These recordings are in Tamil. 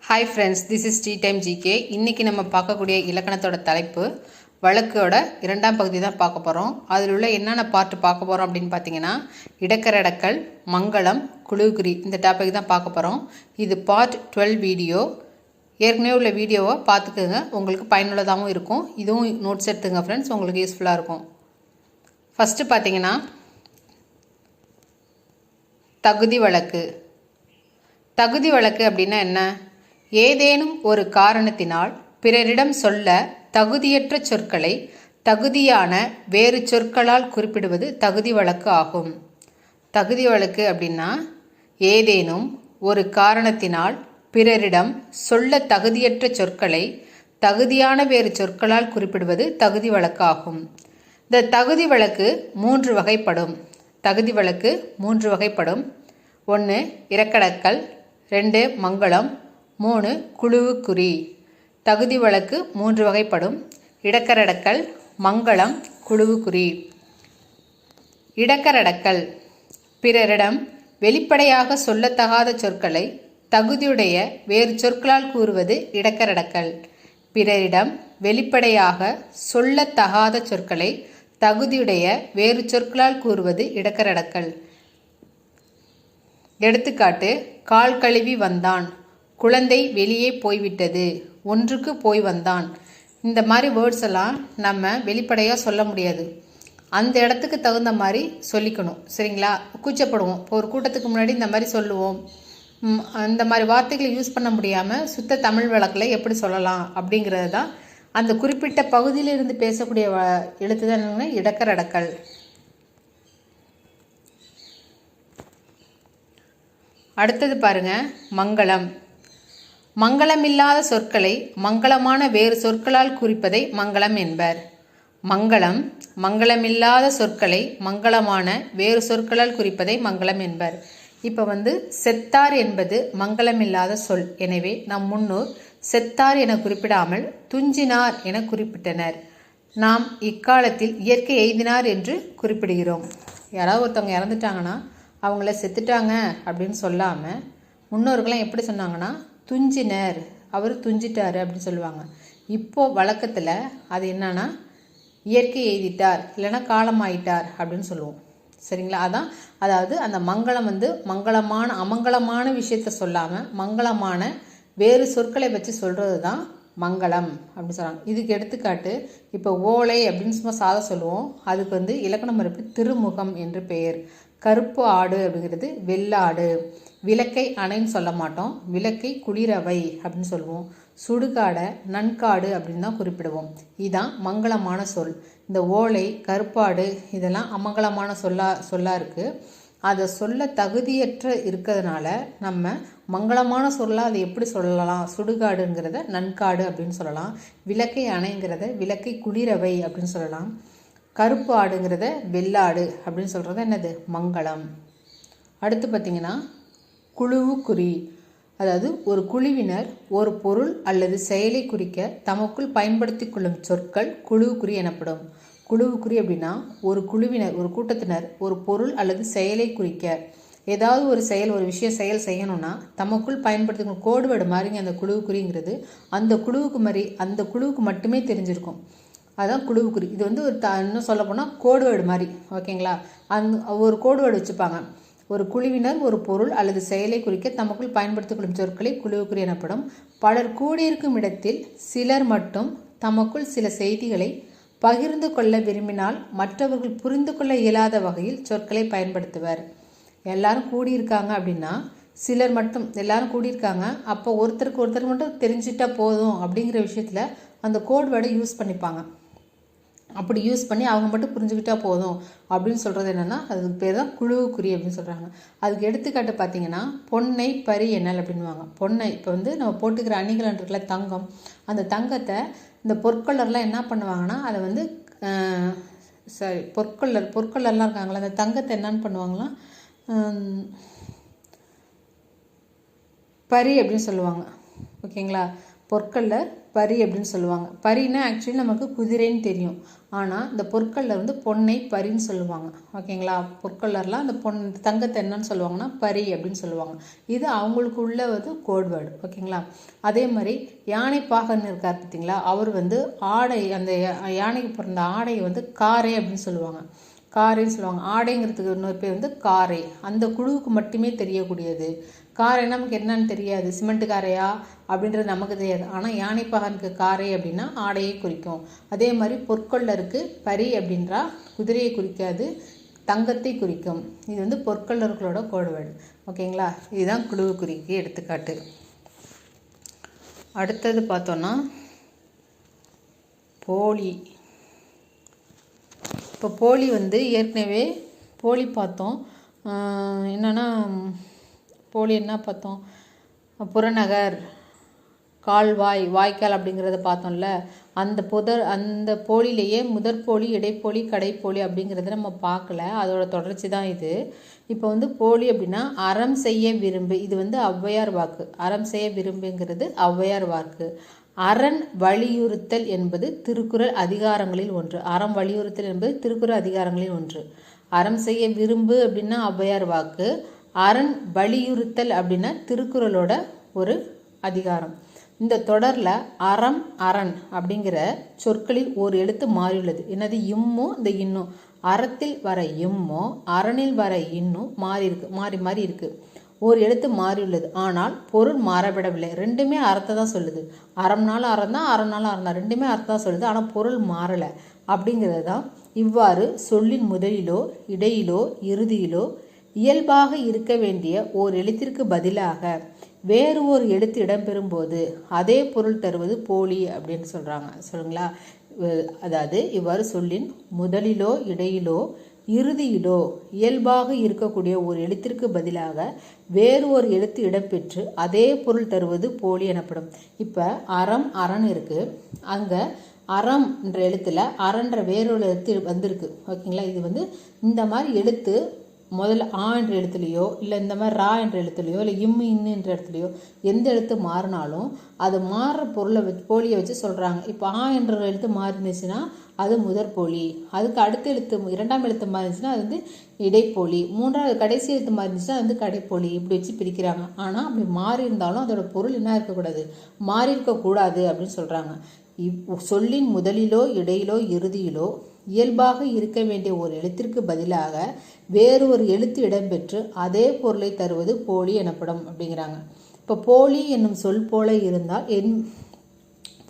Hi friends, this is tea time GK. இன்றைக்கி நம்ம பார்க்கக்கூடிய இலக்கணத்தோட தலைப்பு வழக்கோட 2ஆம் பகுதி தான் பார்க்க போகிறோம். அதில் உள்ள என்னென்ன பார்ட்டு பார்க்க போகிறோம் அப்படின்னு பார்த்தீங்கன்னா, இடக்கரடக்கல், மங்களம், குழுகுறி, இந்த டாபிக் தான் பார்க்க போகிறோம். இது பார்ட் 12 வீடியோ. ஏற்கனவே உள்ள வீடியோவை பார்த்துக்குங்க, உங்களுக்கு பயனுள்ளதாகவும் இருக்கும். இதுவும் நோட்ஸ் எடுத்துங்க ஃப்ரெண்ட்ஸ், உங்களுக்கு யூஸ்ஃபுல்லாக இருக்கும். ஃபஸ்ட்டு பார்த்தீங்கன்னா, தகுதி வழக்கு. தகுதி வழக்கு அப்படின்னா என்ன? ஏதேனும் ஒரு காரணத்தினால் பிறரிடம் சொல்ல தகுதியற்ற சொற்களை தகுதியான வேறு சொற்களால் குறிப்பிடுவது தகுதி வழக்கு ஆகும். தகுதி வழக்கு அப்படின்னா, ஏதேனும் ஒரு காரணத்தினால் பிறரிடம் சொல்ல தகுதியற்ற சொற்களை தகுதியான வேறு சொற்களால் குறிப்பிடுவது தகுதி வழக்கு ஆகும். இந்த தகுதி வழக்கு 3 வகைப்படும். தகுதி வழக்கு 3 வகைப்படும். 1 இறக்கடக்கல், 2 மங்களம், 3 குழுவுக்குறி. தகுதி வழக்கு 3 வகைப்படும். இடக்கரடக்கல், மங்களம், குழுவுக்குறி. இடக்கரடக்கல் பிறரிடம் வெளிப்படையாக சொல்லத்தகாத சொற்களை தகுதியுடைய வேறு சொற்களால் கூறுவது இடக்கரடக்கல். பிறரிடம் வெளிப்படையாக சொல்லத்தகாத சொற்களை தகுதியுடைய வேறு சொற்களால் கூறுவது இடக்கரடக்கல். எடுத்துக்காட்டு: கால் கழுவி வந்தான், குழந்தை வெளியே போய்விட்டது, ஒன்றுக்கு போய் வந்தான். இந்த மாதிரி வேர்ட்ஸ் எல்லாம் நம்ம வெளிப்படையாக சொல்ல முடியாது. அந்த இடத்துக்கு தகுந்த மாதிரி சொல்லிக்கணும், சரிங்களா? கூச்சப்படுவோம். இப்போ ஒரு கூட்டத்துக்கு முன்னாடி இந்த மாதிரி சொல்லுவோம். அந்த மாதிரி வார்த்தைகளை யூஸ் பண்ண முடியாமல் சுத்த தமிழ் வழக்கில் எப்படி சொல்லலாம் அப்படிங்கிறது தான். அந்த குறிப்பிட்ட பகுதியிலிருந்து பேசக்கூடிய எழுத்து தான் இடக்கரடக்கல். அடுத்தது பாருங்க, மங்களம். மங்களமில்லாத சொற்களை மங்களமான வேறு சொற்களால் குறிப்பதை மங்களம் என்பர். மங்களம் மங்களமில்லாத சொற்களை மங்களமான வேறு சொற்களால் குறிப்பதை மங்களம் என்பர். இப்போ செத்தார் என்பது மங்களமில்லாத சொல். எனவே நம் முன்னோர் செத்தார் என குறிப்பிடாமல் துஞ்சினார் என குறிப்பிட்டனர். நாம் இக்காலத்தில் இயற்கை எய்தினார் என்று குறிப்பிடுகிறோம். யாராவது ஒருத்தவங்க இறந்துட்டாங்கன்னா அவங்கள செத்துட்டாங்க அப்படின்னு சொல்லாமல் முன்னோர்கள்லாம் எப்படி சொன்னாங்கன்னா, துஞ்சினர், அவர் துஞ்சிட்டார் அப்படின்னு சொல்லுவாங்க. இப்போது வழக்கத்தில் அது என்னன்னா, இயற்கை எய்திட்டார் இல்லைன்னா காலமாயிட்டார் அப்படின்னு சொல்லுவோம், சரிங்களா? அதாவது அந்த மங்களம் மங்களமான அமங்கலமான விஷயத்த சொல்லாமல் மங்களமான வேறு சொற்களை வச்சு சொல்கிறது தான் மங்களம் அப்படின்னு சொல்கிறாங்க. இதுக்கு எடுத்துக்காட்டு, இப்போ ஓலை அப்படின்னு சும்மா சாத சொல்லுவோம். அதுக்கு இலக்கணம் மறுப்பு திருமுகம் என்று பெயர். கருப்பு ஆடு அப்படிங்கிறது வெள்ளாடு. விளக்கை அணைன்னு சொல்ல மாட்டோம், விளக்கை குளிரவை அப்படின்னு சொல்லுவோம். சுடுகாடை நன்காடு அப்படின்னு தான் குறிப்பிடுவோம். இதுதான் மங்களமான சொல். இந்த ஓலை, கருப்பாடு இதெல்லாம் அமங்கலமான சொல்லா இருக்குது. அதை சொல்ல தகுதியற்ற இருக்கிறதுனால நம்ம மங்களமான சொல்லாக அதை எப்படி சொல்லலாம்? சுடுகாடுங்கிறத நன்காடு அப்படின்னு சொல்லலாம். விளக்கை அணைங்கிறத விளக்கை குளிரவை அப்படின்னு சொல்லலாம். கருப்பு ஆடுங்கிறத வெள்ளாடு அப்படின்னு சொல்கிறது என்னது? மங்களம். அடுத்து பார்த்திங்கன்னா, குழுவுக்குறி. அதாவது ஒரு குழுவினர் ஒரு பொருள் அல்லது செயலை குறிக்க தமக்குள் பயன்படுத்தி கொள்ளும் சொற்கள் குழுவுக்குறி எனப்படும். குழுவுக்குறி அப்படின்னா, ஒரு குழுவினர், ஒரு கூட்டத்தினர் ஒரு பொருள் அல்லது செயலை குறிக்க ஏதாவது ஒரு விஷயம் செயல் செய்யணும்னா தமக்குள் பயன்படுத்தி கோடுவேடு மாதிரிங்க அந்த குழுவுக்குறிங்கிறது. அந்த குழுவுக்கு மட்டுமே தெரிஞ்சிருக்கும். அதுதான் குழுவுக்குறி. இது ஒரு இன்னும் சொல்ல போனால் கோடுவேடு மாதிரி, ஓகேங்களா? ஒரு கோடுவேடு வச்சுப்பாங்க. ஒரு குழுவினர் ஒரு பொருள் அல்லது செயலை குறிக்க தமக்குள் பயன்படுத்திக்கொள்ளும் சொற்களை குழுவுக்குறி எனப்படும். பலர் கூடியிருக்கும் இடத்தில் சிலர் மட்டும் தமக்குள் சில செய்திகளை பகிர்ந்து கொள்ள விரும்பினால் மற்றவர்கள் புரிந்து கொள்ள இயலாத வகையில் சொற்களை பயன்படுத்துவர். எல்லாரும் கூடியிருக்காங்க அப்படின்னா சிலர் மட்டும், எல்லாரும் கூடியிருக்காங்க, அப்போ ஒருத்தருக்கு ஒருத்தர் மட்டும் தெரிஞ்சிட்டா போதும் அப்படிங்கிற விஷயத்தில் அந்த கோட்வேர்டை யூஸ் பண்ணிப்பாங்க. அப்படி யூஸ் பண்ணி அவங்க மட்டும் புரிஞ்சுக்கிட்டா போதும் அப்படின்னு சொல்கிறது என்னென்னா, அதுக்கு பேர் தான் குழுவுக்குறி அப்படின்னு சொல்கிறாங்க. அதுக்கு எடுத்துக்காட்டு பார்த்தீங்கன்னா, பொன்னை பரி எண்ணல் அப்படின்வாங்க. பொன்னை இப்போ நம்ம போட்டுக்கிற அணிகலன் இருக்குல்ல, தங்கம், அந்த தங்கத்தை இந்த பொற்கொள்ளர்லாம் என்ன பண்ணுவாங்கன்னா, அதை பொற்கொள்ளர்லாம் இருக்காங்களா, அந்த தங்கத்தை என்னன்னு பண்ணுவாங்களாம், பரி அப்படின்னு சொல்லுவாங்க, ஓகேங்களா? பொற்கொல்லர் பரி அப்படின்னு சொல்லுவாங்க. பரின்னா ஆக்சுவலி நமக்கு குதிரைன்னு தெரியும், ஆனால் இந்த பொற்கொல்லர் வந்து பொன்னை பரின்னு சொல்லுவாங்க. ஓகேங்களா? பொற்கொல்லர்லாம் அந்த தங்கத்தை என்னன்னு சொல்லுவாங்கன்னா பரி அப்படின்னு சொல்லுவாங்க. இது அவங்களுக்கு உள்ள வந்து கோட் வேர்டு. ஓகேங்களா? அதே மாதிரி யானை பாகன் இருக்கார் பார்த்தீங்களா, அவர் வந்து ஆடை, அந்த யானைக்கு பிறந்த ஆடையை வந்து காரை அப்படின்னு சொல்லுவாங்க. காரைன்னு சொல்லுவாங்க. ஆடைங்கிறதுக்கு இன்னொரு பேர் வந்து காரை. அந்த குழுவுக்கு மட்டுமே தெரியக்கூடியது. காரைன்னா நமக்கு என்னன்னு தெரியாது, சிமெண்ட் காரையா அப்படின்றது நமக்கு தெரியாது. ஆனால் யானைப்பாகனுக்கு காரை அப்படின்னா ஆடையை குறிக்கும். அதே மாதிரி பொற்கொள்ளருக்கு பரி அப்படின்றா குதிரையை குறிக்காது, தங்கத்தை குறிக்கும். இது வந்து பொற்கொள்ளர்களோட கோட் வேர்டு. ஓகேங்களா? இதுதான் குழுவு குறிக்கு எடுத்துக்காட்டு. அடுத்தது பார்த்தோன்னா போலி. இப்போ போலி வந்து ஏற்கனவே போலி பார்த்தோம். என்னென்னா போலி என்ன பார்த்தோம், புறநகர், கால்வாய், வாய்க்கால் அப்படிங்கிறத பார்த்தோம்ல. அந்த போலியிலேயே முதற்போலி, இடைப்போலி, கடைப்போலி அப்படிங்கிறத நம்ம பார்க்கல. அதோட தொடர்ச்சி தான் இது. இப்போ வந்து போலி அப்படின்னா அறம் செய்ய விரும்பு. இது வந்து ஔவையார் வாக்கு. அறம் செய்ய விரும்புங்கிறது ஔவையார் வாக்கு. அரண் வலியுறுத்தல் என்பது திருக்குறள் அதிகாரங்களில் ஒன்று. அறம் வலியுறுத்தல் என்பது திருக்குறள் அதிகாரங்களில் ஒன்று. அறம் செய்ய விரும்பு அப்படின்னா ஔவையார் வாக்கு. அரண் வலியுறுத்தல் அப்படின்னா திருக்குறளோட ஒரு அதிகாரம். இந்த தொடரில் அறம், அரண் அப்படிங்கிற சொற்களில் ஒரு எழுத்து மாறியுள்ளது. என்னது? இம்மும் இந்த இன்னும். அறத்தில் வர இம்மும் அரணில் வர இன்னும் மாறி இருக்கு. ஒரு எழுத்து மாறியுள்ளது, ஆனால் பொருள் மாறவிடவில்லை. ரெண்டுமே அறத்தை தான் சொல்லுது. அறம்னாலும் அறம் தான், அறம்னாலும் அறம் தான். ரெண்டுமே அர்த்தம் தான் சொல்லுது, ஆனால் பொருள் மாறலை அப்படிங்கிறது தான். இவ்வாறு சொல்லின் முதலிலோ இடையிலோ இறுதியிலோ இயல்பாக இருக்க வேண்டிய ஓர் எழுத்திற்கு பதிலாக வேறு ஒரு எழுத்து இடம்பெறும் போது அதே பொருள் தருவது போலி அப்படின்னு சொல்லுங்களா? அதாவது இவ்வாறு சொல்லின் முதலிலோ இடையிலோ இறுதியிலோ இயல்பாக இருக்கக்கூடிய ஒரு எழுத்திற்கு பதிலாக வேறு ஒரு எழுத்து இடம்பெற்று அதே பொருள் தருவது போலி எனப்படும். இப்போ அறம், அரண் இருக்கு. அங்கே அறம் என்ற எழுத்துல அரன்ற வேறொரு எழுத்து வந்திருக்கு. ஓகேங்களா? இது வந்து இந்த மாதிரி எழுத்து முதல்ல ஆ என்ற எழுத்துலையோ இல்லை இந்த மாதிரி ரா என்ற எழுத்துலையோ இல்லை இன்னு என்ற இடத்துலையோ எந்த எழுத்து மாறினாலும் அது மாறுற பொருளை போலியை வச்சு சொல்கிறாங்க. இப்போ ஆ என்ற எழுத்து மாறினுச்சுன்னா அது முதற்போலி. அதுக்கு அடுத்த எழுத்து இரண்டாம் எழுத்து மாறிச்சுன்னா அது வந்து இடைப்போலி. மூன்றாவது கடைசி எழுத்து மாறிச்சுன்னா அது வந்து கடைப்போலி. இப்படி வச்சு பிரிக்கிறாங்க. ஆனால் அப்படி மாறி இருந்தாலும் அதோட பொருள் என்ன இருக்கக்கூடாது, மாறி இருக்கக்கூடாது அப்படின்னு சொல்கிறாங்க. சொல்லின் முதலிலோ இடையிலோ இறுதியிலோ இயல்பாக இருக்க வேண்டிய ஒரு எழுத்திற்கு பதிலாக வேறு ஒரு எழுத்து இடம்பெற்று அதே பொருளை தருவது போலி எனப்படும் அப்படிங்கிறாங்க. இப்போ போலி என்னும் சொல் போல இருந்தால்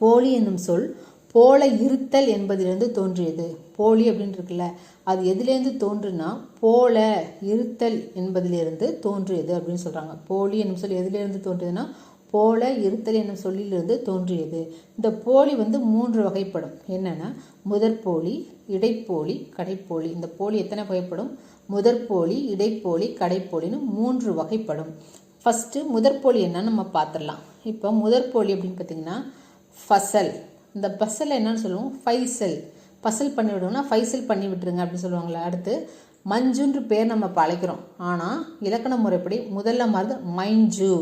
போலி என்னும் சொல் போல இருத்தல் என்பதிலிருந்து தோன்றியது. போலி அப்படின்னு இருக்குல்ல, அது எதுலேருந்து தோன்றுனா போல இருத்தல் என்பதிலிருந்து தோன்றியது அப்படின்னு சொல்கிறாங்க. போலி என்னும் சொல் எதுலேருந்து தோன்றியதுன்னா போல இருத்தல் என்னும் சொல்லிலிருந்து தோன்றியது. இந்த போலி வந்து 3 வகைப்படும். என்னென்னா முதற்போலி, இடைப்போலி, கடைப்போலி. இந்த போலி எத்தனை வகைப்படும்? முதற்போலி, இடைப்போலி, கடைப்போலின்னு 3 வகைப்படும். ஃபஸ்ட்டு முதற்போலி என்னன்னு நம்ம பார்த்துடலாம். இப்போ முதற்போலி அப்படின்னு பார்த்தீங்கன்னா ஃபசல். இந்த பசல் என்னன்னு சொல்லுவோம்? ஃபைசல். பசல் பண்ணி விடுவோம்னா ஃபைசல் பண்ணி விட்டுருங்க அப்படின்னு சொல்லுவாங்களே. அடுத்து மஞ்சுன்ற பேர் நம்ம பழைக்கிறோம், ஆனால் இலக்கண முறைப்படி முதல்ல மாறுது மைஞ்சு.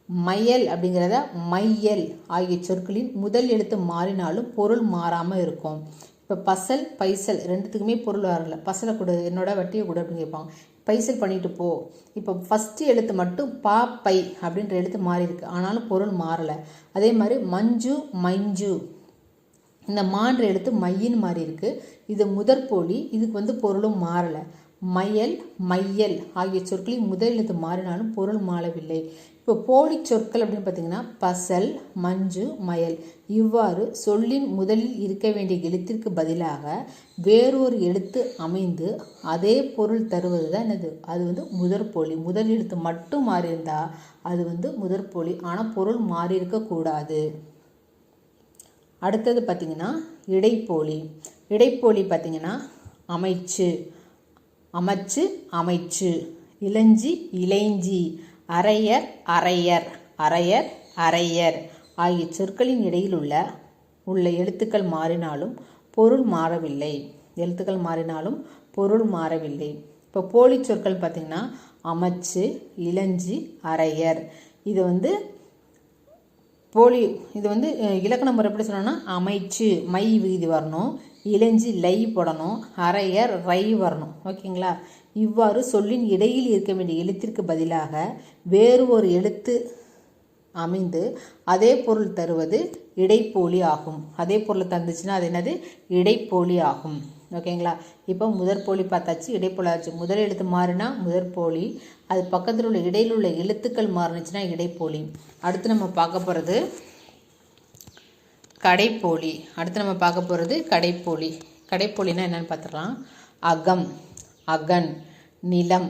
மையல் அப்படிங்கிறத மையல் ஆகிய சொற்களின் முதல் எழுத்து மாறினாலும் பொருள் மாறாமல் இருக்கும். இப்போ பசல், பைசல் ரெண்டுத்துக்குமே பொருள் வரல. பசலை கொடு, என்னோட வட்டியை கொடு அப்படின்னு கேட்பாங்க. பைசல் பண்ணிட்டு போ. இப்போ ஃபஸ்ட்டு எழுத்து மட்டும் பா, பை அப்படின்ற எழுத்து மாறி இருக்கு, ஆனாலும் பொருள் மாறலை. அதே மாதிரி மஞ்சு, மைஞ்சு, இந்த மான்ற எழுத்து மையின்னு மாறி இருக்கு. இது முதற்போலி, இதுக்கு வந்து பொருளும் மாறலை. மையல், மையல் ஆகிய சொற்களின் முதல் எழுத்து மாறினாலும் பொருள் மாறவில்லை. இப்போ போலி சொற்கள் அப்படின்னு பார்த்தீங்கன்னா பசல், மஞ்சு, மயல். இவ்வாறு சொல்லின் முதலில் இருக்க வேண்டிய எழுத்திற்கு பதிலாக வேறொரு எழுத்து அமைந்து அதே பொருள் தருவது தான் என்னது? அது வந்து முதற்போலி. முதல் எழுத்து மட்டும் மாறி இருந்தால் அது வந்து முதற்போலி, ஆனால் பொருள் மாறி இருக்கக்கூடாது. அடுத்தது பார்த்தீங்கன்னா இடைப்போலி. இடைப்போலி பார்த்தீங்கன்னா அமைச்சு, அமைச்சு, அமைச்சு, இளஞ்சி, இளைஞ்சி, அரையர், அரையர், அரையர், அரையர் ஆகிய சொற்களின் இடையில் உள்ள எழுத்துக்கள் மாறினாலும் பொருள் மாறவில்லை. எழுத்துக்கள் மாறினாலும் பொருள் மாறவில்லை. இப்போ போலி சொற்கள் பார்த்திங்கன்னா அமைச்சு, இளஞ்சி, அரையர். இது வந்து போலி இது வந்து இலக்கண முறை எப்படி சொல்லணும்னா அமைச்சு மை விகுதி வரணும், இளைஞ்சி லை போடணும், அரையர் ரை வரணும். ஓகேங்களா? இவ்வாறு சொல்லின் இடையில் இருக்க வேண்டிய எழுத்திற்கு பதிலாக வேறு ஒரு எழுத்து அமைந்து அதே பொருள் தருவது இடைப்போலி ஆகும். அதே பொருள் தந்துச்சுன்னா அது என்னது? இடைப்போலி ஆகும். ஓகேங்களா? இப்போ முதற்போலி பார்த்தாச்சு, இடைப்போலி ஆச்சு. முதல் எழுத்து மாறினா முதற்போலி, அது பக்கத்தில் உள்ள இடையில் உள்ள எழுத்துக்கள் மாறினுச்சுன்னா இடைப்போலி. அடுத்து நம்ம பார்க்க போகிறது கடைப்போலி. கடைப்போலினா என்னன்னு பார்த்துடலாம். அகம் அகன், நிலம்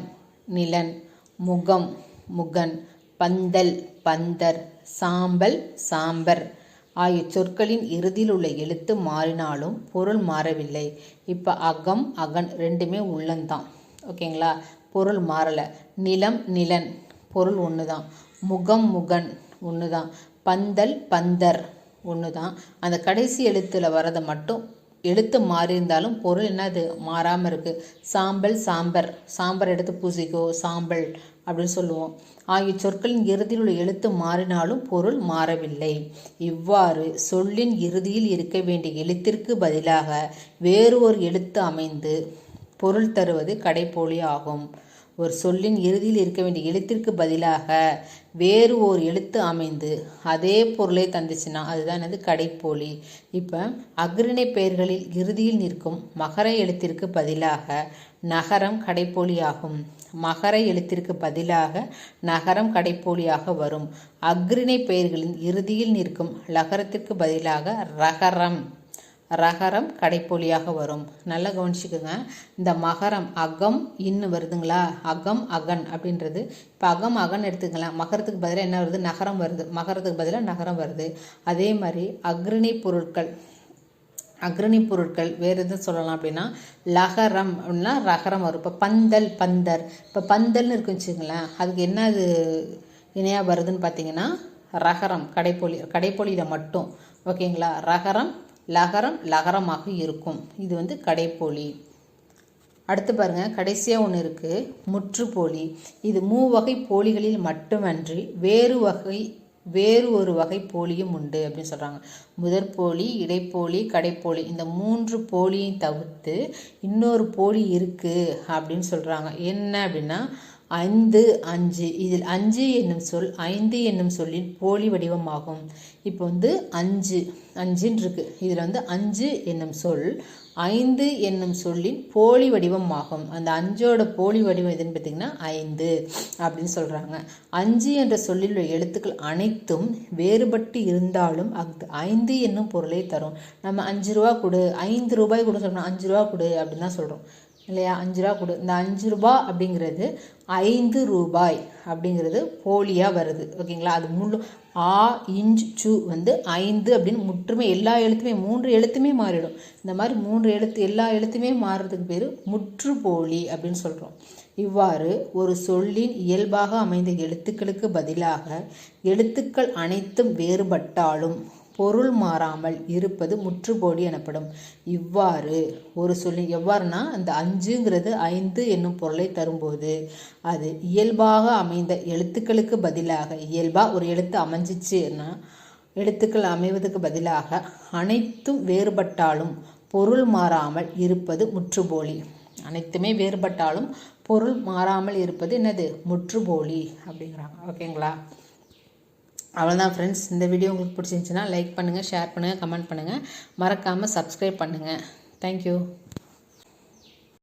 நிலன், முகம் முகன், பந்தல் பந்தர், சாம்பல் சாம்பர் ஆகிய சொற்களின் இறுதியில் உள்ள எழுத்து மாறினாலும் பொருள் மாறவில்லை. இப்போ அகம் அகன் ரெண்டுமே உள்ளந்தான். ஓகேங்களா? பொருள் மாறலை. நிலம் நிலன் பொருள் ஒன்று தான். முகம் முகன் ஒன்று தான். பந்தல் பந்தர் ஒன்று தான். அந்த கடைசி எழுத்தில் வரதை மட்டும் எழுத்து மாறி இருந்தாலும் பொருள் என்னது? மாறாமல் இருக்குது. சாம்பல் சாம்பர், சாம்பர் எடுத்து பூசிக்கோ சாம்பல் அப்படின்னு சொல்லுவோம். ஆகிய சொற்களின் இறுதியில் உள்ள எழுத்து மாறினாலும் பொருள் மாறவில்லை. இவ்வாறு சொல்லின் இறுதியில் இருக்க வேண்டிய எழுத்திற்கு பதிலாக வேறு ஒரு எழுத்து அமைந்து பொருள் தருவது கடைப்போலி ஆகும். ஒரு சொல்லின் இறுதியில் இருக்க வேண்டிய எழுத்திற்கு பதிலாக வேறு ஒரு எழுத்து அமைந்து அதே பொருளை தந்துச்சுன்னா அதுதான் என்னது? கடைப்போலி. இப்போ அஃறிணை பெயர்களில் இறுதியில் நிற்கும் மகர எழுத்திற்கு பதிலாக நகரம் கடைப்போலியாகும். மகர எழுத்திற்கு பதிலாக நகரம் கடைப்போலியாக வரும். அஃறிணை பெயர்களின் இறுதியில் நிற்கும் லகரத்திற்கு பதிலாக ரகரம் கடைப்போலியாக வரும். நல்லா கவனிச்சுக்கோங்க. இந்த மகரம் அகம் இன்னு வருதுங்களா? அகம் அகன் அப்படின்றது. இப்போ அகம் அகன் எடுத்துக்கலாம். மகரத்துக்கு பதிலாக என்ன வருது? நகரம் வருது. மகரத்துக்கு பதிலாக நகரம் வருது. அதே மாதிரி அஃறிணை பொருட்கள் வேறு எதுவும் சொல்லலாம் அப்படின்னா லகரம் அப்படின்னா ரகரம் வரும். இப்போ பந்தல் பந்தர், இப்போ பந்தல்னு இருக்குன்னு வச்சுங்களேன், அதுக்கு என்ன அது இணையாக வருதுன்னு பார்த்தீங்கன்னா ரகரம் கடைப்பொலியில் மட்டும். ஓகேங்களா? லகரம் லகரமாக இருக்கும். இது வந்து கடைப்போலி. அடுத்து பாருங்க, கடைசியாக ஒன்று இருக்குது முற்றுப்போலி. இது மூவகை போலிகளில் மட்டுமன்றி வேறு ஒரு வகை போலியும் உண்டு அப்படின்னு சொல்கிறாங்க. முதற்போலி, இடைப்போலி, கடைப்போலி இந்த 3 போலியை தவிர்த்து இன்னொரு போலி இருக்குது அப்படின்னு சொல்கிறாங்க. என்ன அப்படின்னா 5 5. இதில் 5 என்னும் சொல் 5 என்னும் சொல்லின் போலி வடிவமாகும். இப்போ வந்து 5 இருக்கு. இதில் வந்து 5 என்னும் சொல் 5 என்னும் சொல்லின் போலி வடிவமாகும். அந்த 5ஓட போலி வடிவம் எதுன்னு பார்த்தீங்கன்னா 5 அப்படின்னு சொல்கிறாங்க. 5 என்ற சொல்லில் உள்ள எழுத்துக்கள் அனைத்தும் வேறுபட்டு இருந்தாலும் அது 5 என்னும் பொருளை தரும். நம்ம 5 ரூபா கொடு, 5 ரூபாய் கொடு சொல்லணும், 5 ரூபா கொடு அப்படின்னு தான் சொல்கிறோம் இல்லையா? 5 ரூபா கொடு. இந்த 5 ரூபா அப்படிங்கிறது 5 ரூபாய் அப்படிங்கிறது போலியாக வருது. ஓகேங்களா? அது முழு சு வந்து 5 அப்படின்னு முற்றுமை எல்லா எழுத்துமே 3 எழுத்துமே மாறிடும். இந்த மாதிரி 3 எல்லா எழுத்துமே மாறுறதுக்கு பேர் முற்றுப்போலி அப்படின்னு சொல்கிறோம். இவ்வாறு ஒரு சொல்லின் இயல்பாக அமைந்த எழுத்துக்களுக்கு பதிலாக எழுத்துக்கள் அனைத்தும் வேறுபட்டாலும் பொருள் மாறாமல் இருப்பது முற்றுப்போலி எனப்படும். இவ்வாறு ஒரு சொல்லி எவ்வாறுனா அந்த 5ங்கிறது 5 என்னும் பொருளை தரும்போது அது இயல்பாக அமைந்த எழுத்துக்களுக்கு பதிலாக இயல்பாக ஒரு எழுத்து அமைஞ்சிச்சுன்னா எழுத்துக்கள் அமைவதற்கு பதிலாக அனைத்தும் வேறுபட்டாலும் பொருள் மாறாமல் இருப்பது முற்றுப்போலி. அனைத்துமே வேறுபட்டாலும் பொருள் மாறாமல் இருப்பது என்னது? முற்றுப்போலி அப்படிங்கிறாங்க. ஓகேங்களா? அவ்வளோதான் ஃப்ரெண்ட்ஸ். இந்த வீடியோ உங்களுக்கு பிடிச்சிருந்துச்சுன்னா லைக் பண்ணுங்கள், ஷேர் பண்ணுங்கள், கமெண்ட் பண்ணுங்கள், மறக்காமல் சப்ஸ்கிரைப் பண்ணுங்கள். தேங்க்யூ.